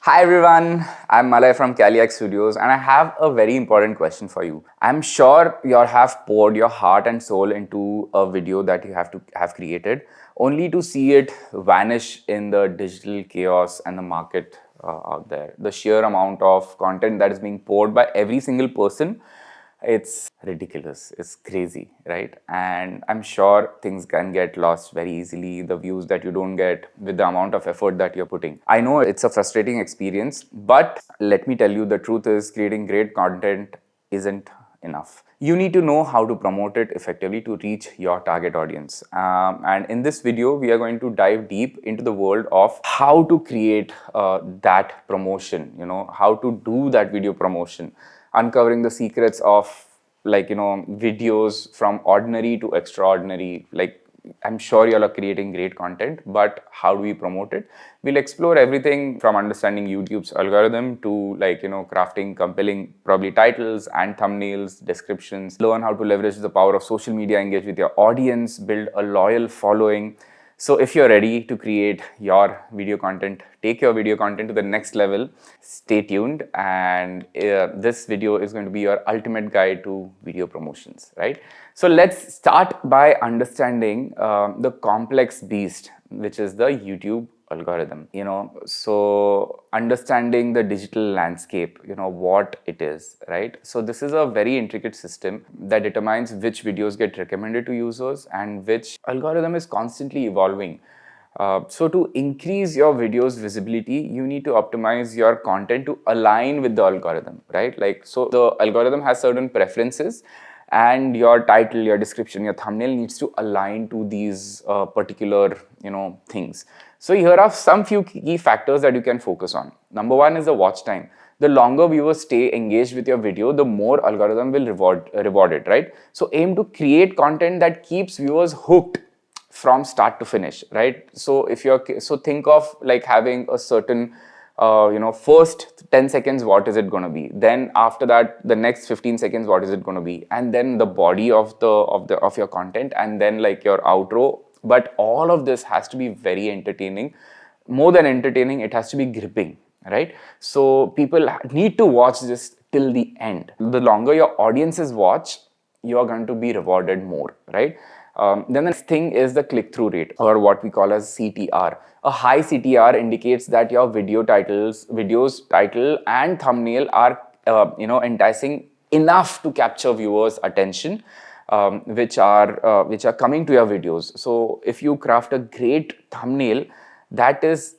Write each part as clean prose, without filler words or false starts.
Hi everyone, I'm Malay from Caliac Studios and I have a very important question for you. I'm sure you have poured your heart and soul into a video that you have created only to see it vanish in the digital chaos and the market out there. The sheer amount of content that is being poured by every single person, it's ridiculous, it's crazy, right? And I'm sure things can get lost very easily, the views that you don't get with the amount of effort that you're putting. I know it's a frustrating experience, but let me tell you, the truth is creating great content isn't enough. You need to know how to promote it effectively to reach your target audience. And in this video, we are going to dive deep into the world of how to create that promotion, how to do that video promotion, uncovering the secrets of videos from ordinary to extraordinary. I'm sure you all are creating great content, but how do we promote it? We'll explore everything from understanding YouTube's algorithm to crafting compelling probably titles and thumbnails, descriptions, learn how to leverage the power of social media, engage with your audience, build a loyal following. So if you're ready to create your video content, take your video content to the next level, stay tuned. And this video is going to be your ultimate guide to video promotions, right? So let's start by understanding the complex beast, which is the YouTube algorithm. So understanding the digital landscape, what it is, right? So this is a very intricate system that determines which videos get recommended to users and which algorithm is constantly evolving. So to increase your video's visibility, you need to optimize your content to align with the algorithm, right? So the algorithm has certain preferences, and your title, your description, your thumbnail needs to align to these particular things. So here are some few key factors that you can focus on. Number one is the watch time. The longer viewers stay engaged with your video, the more algorithm will reward it, right? So aim to create content that keeps viewers hooked from start to finish, right? So if you're think of like having a certain first 10 seconds, what is it going to be? Then after that, the next 15 seconds, what is it going to be? And then the body of your content, and then like your outro. But all of this has to be very entertaining. More than entertaining, it has to be gripping, right? So people need to watch this till the end. The longer your audiences watch, you are going to be rewarded more, right? Then the next thing is the click-through rate, or what we call as CTR. A high CTR indicates that your video's title and thumbnail are enticing enough to capture viewers' attention, which are coming to your videos. So if you craft a great thumbnail that is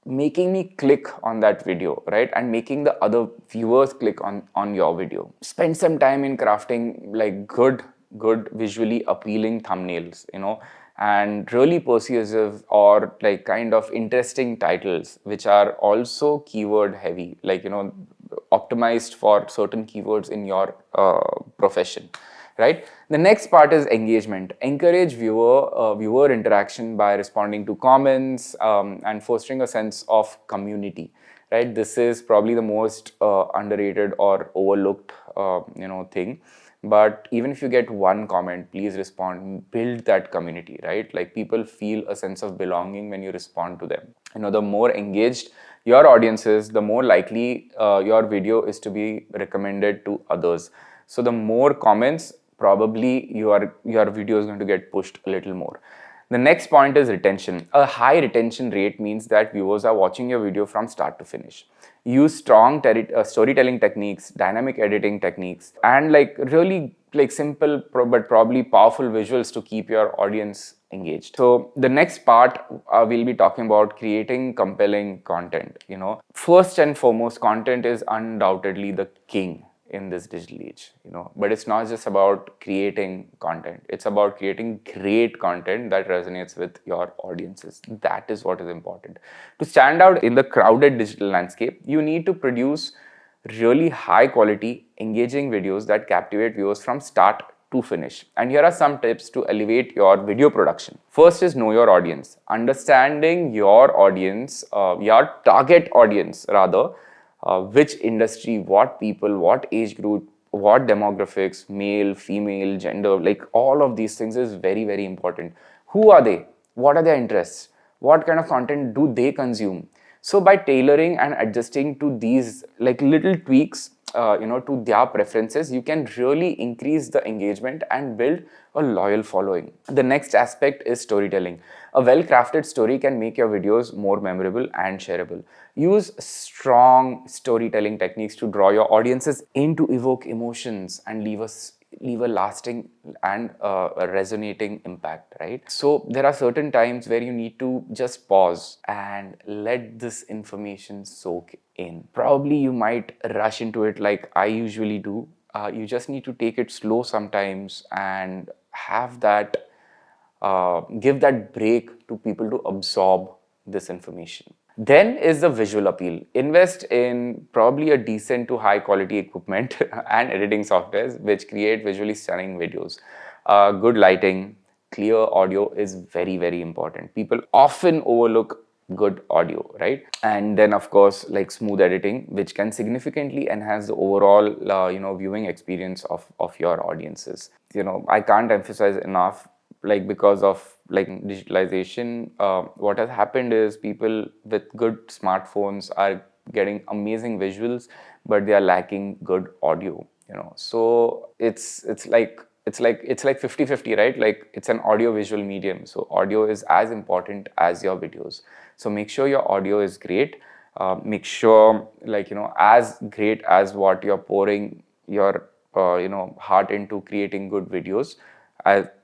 making me click on that video, right, and making the other viewers click on your video, spend some time in crafting like good visually appealing thumbnails, and really persuasive or like kind of interesting titles which are also keyword heavy, optimized for certain keywords in your profession, right? The next part is engagement. Encourage viewer interaction by responding to comments and fostering a sense of community, right? This is probably the most underrated or overlooked thing. But even if you get one comment, please respond, build that community, right? Like people feel a sense of belonging when you respond to them. The more engaged your audience is, the more likely your video is to be recommended to others. So the more comments, probably your video is going to get pushed a little more. The next point is retention. A high retention rate means that viewers are watching your video from start to finish. Use strong storytelling techniques, dynamic editing techniques, and really simple but probably powerful visuals to keep your audience engaged. So the next part, we'll be talking about creating compelling content. First and foremost, content is undoubtedly the king in this digital age, but it's not just about creating content, it's about creating great content that resonates with your audiences. That is what is important. To stand out in the crowded digital landscape, you need to produce really high quality, engaging videos that captivate viewers from start to finish. And here are some tips to elevate your video production. First is know your audience. Understanding your audience, your target audience rather, which industry, what people, what age group, what demographics, male, female, gender, like all of these things is very, very important. Who are they? What are their interests? What kind of content do they consume? So by tailoring and adjusting to these like little tweaks, to their preferences, you can really increase the engagement and build a loyal following. The next aspect is storytelling. A well-crafted story can make your videos more memorable and shareable. Use strong storytelling techniques to draw your audiences in, to evoke emotions and leave a lasting and a resonating impact, right? So there are certain times where you need to just pause and let this information soak in. Probably you might rush into it like I usually do. You just need to take it slow sometimes and have that give that break to people to absorb this information. Then is the visual appeal. Invest in probably a decent to high quality equipment and editing softwares which create visually stunning videos. Good lighting, clear audio is very, very important. People often overlook good audio, right? And then of course like smooth editing, which can significantly enhance the overall viewing experience of your audiences. I can't emphasize enough, like because of like digitalization, what has happened is people with good smartphones are getting amazing visuals, but they are lacking good audio. So it's like 50-50, right? Like it's an audio visual medium, so audio is as important as your videos. So make sure your audio is great. Make sure as great as what you're pouring your heart into creating good videos.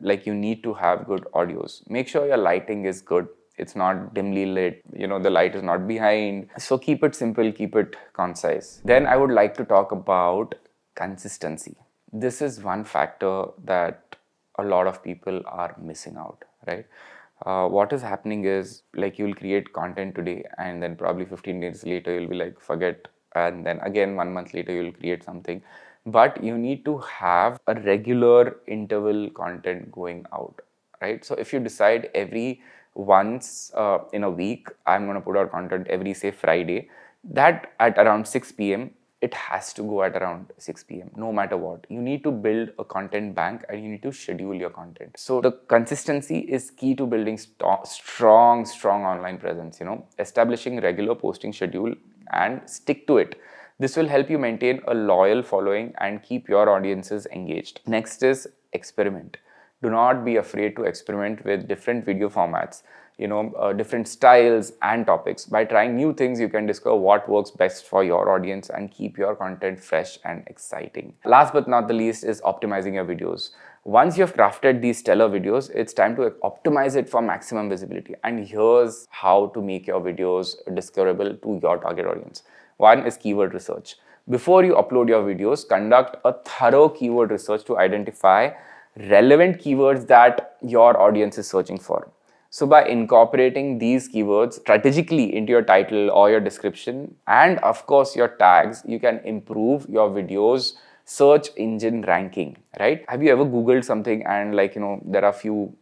Like you need to have good audios. Make sure your lighting is good. It's not dimly lit, the light is not behind. So keep it simple, keep it concise. Then I would like to talk about consistency. This is one factor that a lot of people are missing out, right? What is happening is like you'll create content today and then probably 15 days later you'll be like forget, and then again 1 month later you'll create something. But you need to have a regular interval content going out, right? So if you decide every once in a week I'm going to put out content every say Friday, that at around 6 p.m. it has to go at around 6 p.m. no matter what. You need to build a content bank and you need to schedule your content. So the consistency is key to building strong online presence. Establishing regular posting schedule and stick to it. This will help you maintain a loyal following and keep your audiences engaged. Next is experiment. Do not be afraid to experiment with different video formats, different styles and topics. By trying new things, you can discover what works best for your audience and keep your content fresh and exciting. Last but not the least is optimizing your videos. Once you've crafted these stellar videos, it's time to optimize it for maximum visibility. And here's how to make your videos discoverable to your target audience. One is keyword research. Before you upload your videos, conduct a thorough keyword research to identify relevant keywords that your audience is searching for. So by incorporating these keywords strategically into your title or your description and of course your tags, you can improve your videos search engine ranking, right? Have you ever Googled something and there are few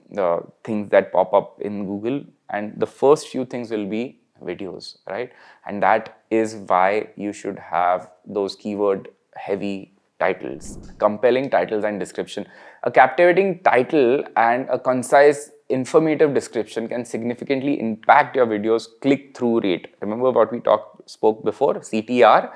things that pop up in Google and the first few things will be videos, right? And that is why you should have those keyword heavy titles, compelling titles and description. A captivating title and a concise informative description can significantly impact your videos click-through rate. Remember what we spoke before, CTR?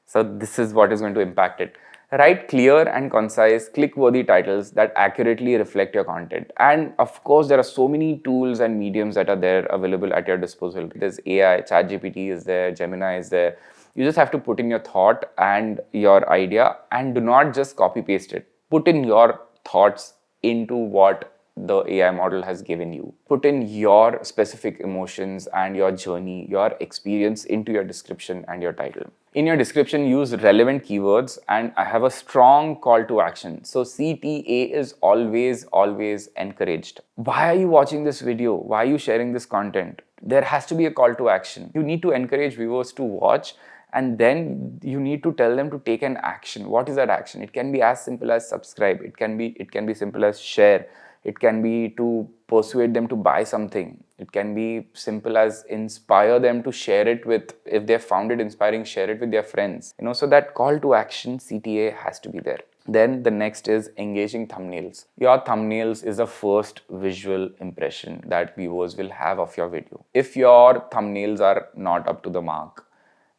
So this is what is going to impact it. Write clear and concise, click-worthy titles that accurately reflect your content. And of course, there are so many tools and mediums that are there available at your disposal. There's AI, ChatGPT is there, Gemini is there. You just have to put in your thought and your idea and do not just copy paste it. Put in your thoughts into what the AI model has given you. Put in your specific emotions and your journey, your experience into your description and your title. In your description, use relevant keywords and I have a strong call to action. So CTA is always encouraged. Why are you watching this video? Why are you sharing this content? There has to be a call to action. You need to encourage viewers to watch and then you need to tell them to take an action. What is that action? It can be as simple as subscribe. It can be simple as share. It can be to persuade them to buy something. It can be simple as inspire them to share it with, if they found it inspiring, share it with their friends. So that call to action, CTA, has to be there. Then the next is engaging thumbnails. Your thumbnails is the first visual impression that viewers will have of your video. If your thumbnails are not up to the mark,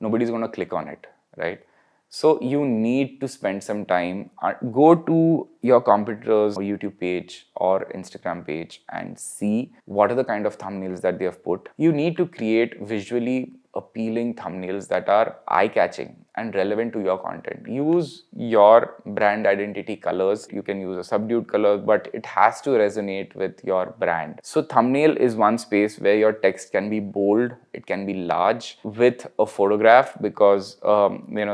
nobody's going to click on it, right? So you need to spend some time, go to your competitor's YouTube page or Instagram page and see what are the kind of thumbnails that they have put. You need to create visually appealing thumbnails that are eye-catching and relevant to your content. Use your brand identity colors. You can use a subdued color, but it has to resonate with your brand. So thumbnail is one space where your text can be bold, it can be large with a photograph, because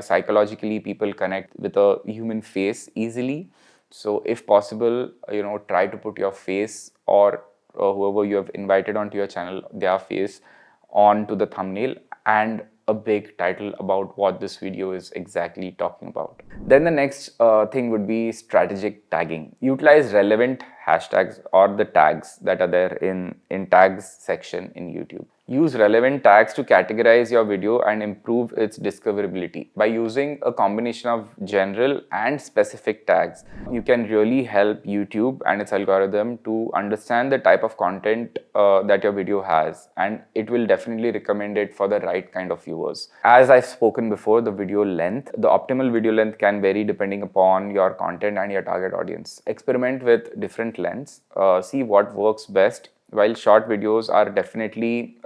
psychologically people connect with a human face easily. So if possible, try to put your face or whoever you have invited onto your channel, their face onto the thumbnail, and a big title about what this video is exactly talking about. Then the next thing would be strategic tagging. Utilize relevant hashtags or the tags that are there in tags section in YouTube. Use relevant tags to categorize your video and improve its discoverability. By using a combination of general and specific tags, you can really help YouTube and its algorithm to understand the type of content that your video has, and it will definitely recommend it for the right kind of viewers. As I've spoken before, the video length, the optimal video length can vary depending upon your content and your target audience. Experiment with different lengths, see what works best. While short videos are definitely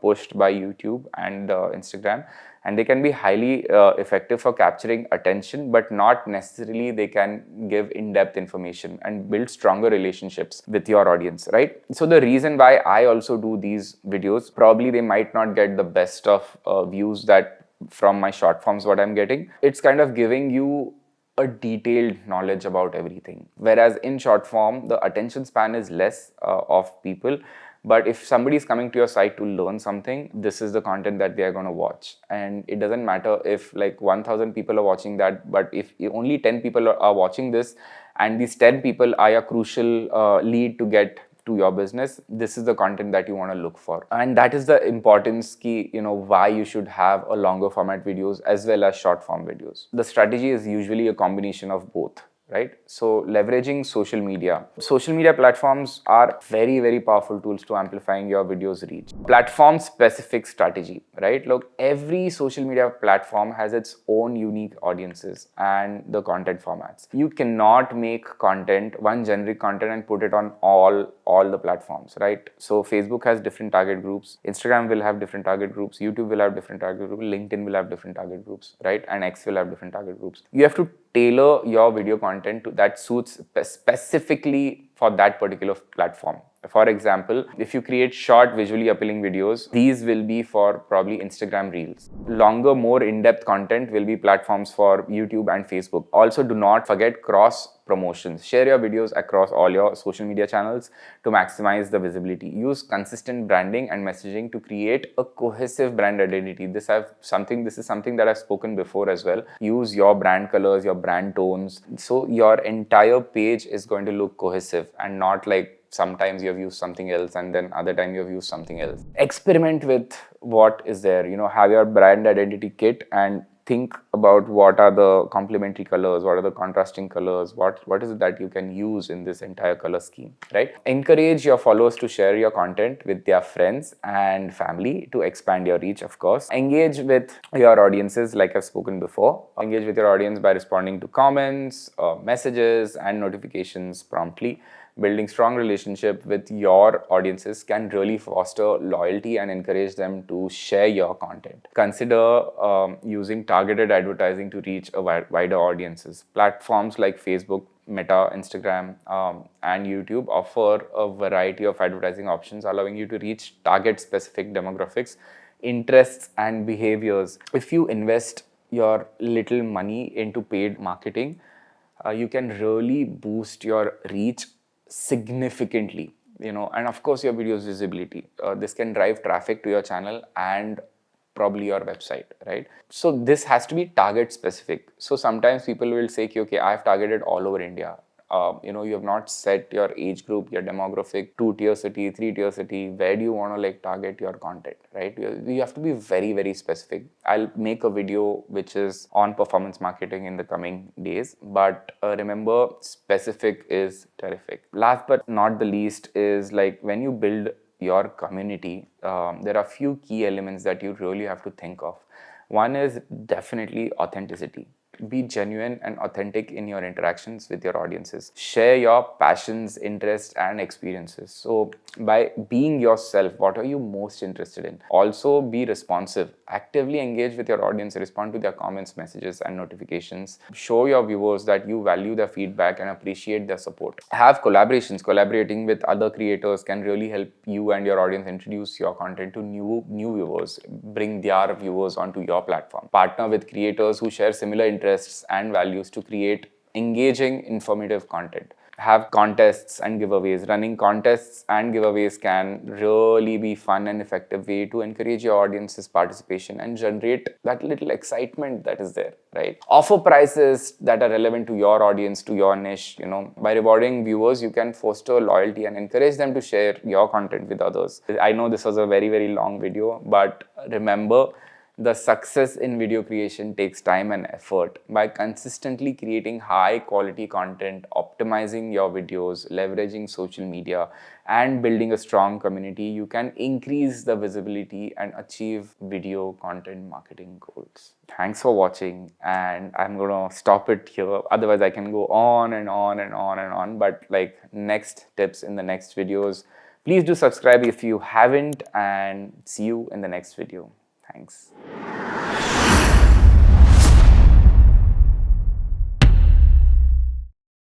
pushed by YouTube and Instagram, and they can be highly effective for capturing attention, but not necessarily they can give in-depth information and build stronger relationships with your audience, right? So the reason why I also do these videos, probably they might not get the best of views that from my short forms what I'm getting. It's kind of giving you a detailed knowledge about everything. Whereas in short form, the attention span is less of people. But if somebody is coming to your site to learn something, this is the content that they are going to watch. And it doesn't matter if like 1,000 people are watching that, but if only 10 people are watching this, and these 10 people are a crucial lead to get to your business, this is the content that you want to look for. And that is the importance key, why you should have a longer format videos as well as short form videos. The strategy is usually a combination of both, right? So leveraging social media. Social media platforms are very, very powerful tools to amplifying your videos reach. Platform specific strategy, right? Look, every social media platform has its own unique audiences and the content formats. You cannot make content, one generic content, and put it on all the platforms, right? So Facebook has different target groups, Instagram will have different target groups, YouTube will have different target groups, LinkedIn will have different target groups, right? And X will have different target groups. You have to tailor your video content to that suits specifically for that particular platform. For example, if you create short visually appealing videos, these will be for probably Instagram Reels. Longer, more in-depth content will be platforms for YouTube and Facebook. Also, do not forget cross promotions. Share your videos across all your social media channels to maximize the visibility. Use consistent branding and messaging to create a cohesive brand identity. This is something that I've spoken before as well. Use your brand colors, your brand tones, so your entire page is going to look cohesive and not like sometimes you have used something else and then other time you have used something else. Experiment with what is there, have your brand identity kit and think about what are the complementary colors, what are the contrasting colors, what is it that you can use in this entire color scheme, right? Encourage your followers to share your content with their friends and family to expand your reach, of course. Engage with your audiences, like I've spoken before. Engage with your audience by responding to comments, messages, and notifications promptly. Building strong relationship with your audiences can really foster loyalty and encourage them to share your content. Consider using targeted advertising to reach a wider audiences. Platforms like Facebook, Meta, Instagram, and YouTube offer a variety of advertising options, allowing you to reach target specific demographics, interests, and behaviors. If you invest your little money into paid marketing, you can really boost your reach significantly, and of course your video's visibility. This can drive traffic to your channel and probably your website, right? So this has to be target specific. So sometimes people will say, okay, I've targeted all over India. you have not set your age group, your demographic, 2-tier city, 3-tier city, where do you want to like target your content, right? You have to be very, very specific. I'll make a video which is on performance marketing in the coming days, but remember, specific is terrific. Last but not the least is like when you build your community, there are few key elements that you really have to think of. One is definitely authenticity. Be genuine and authentic in your interactions with your audiences. Share your passions, interests, and experiences. So, by being yourself, what are you most interested in? Also, be responsive. Actively engage with your audience, respond to their comments, messages, and notifications. Show your viewers that you value their feedback and appreciate their support. Have collaborations. Collaborating with other creators can really help you and your audience introduce your content to new viewers, bring their viewers onto your platform. Partner with creators who share similar interests and values to create engaging, informative content. Have contests and giveaways. Running contests and giveaways can really be fun and effective way to encourage your audience's participation and generate that little excitement that is there, right? Offer prices that are relevant to your audience, to your niche. By rewarding viewers, you can foster loyalty and encourage them to share your content with others. I know this was a very, very long video, but remember, the success in video creation takes time and effort. By consistently creating high quality content, optimizing your videos, leveraging social media, and building a strong community, you can increase the visibility and achieve video content marketing goals. Thanks for watching, and I'm gonna stop it here. Otherwise, I can go on and on and on and on. But like next tips in the next videos, please do subscribe if you haven't, and see you in the next video. Thanks.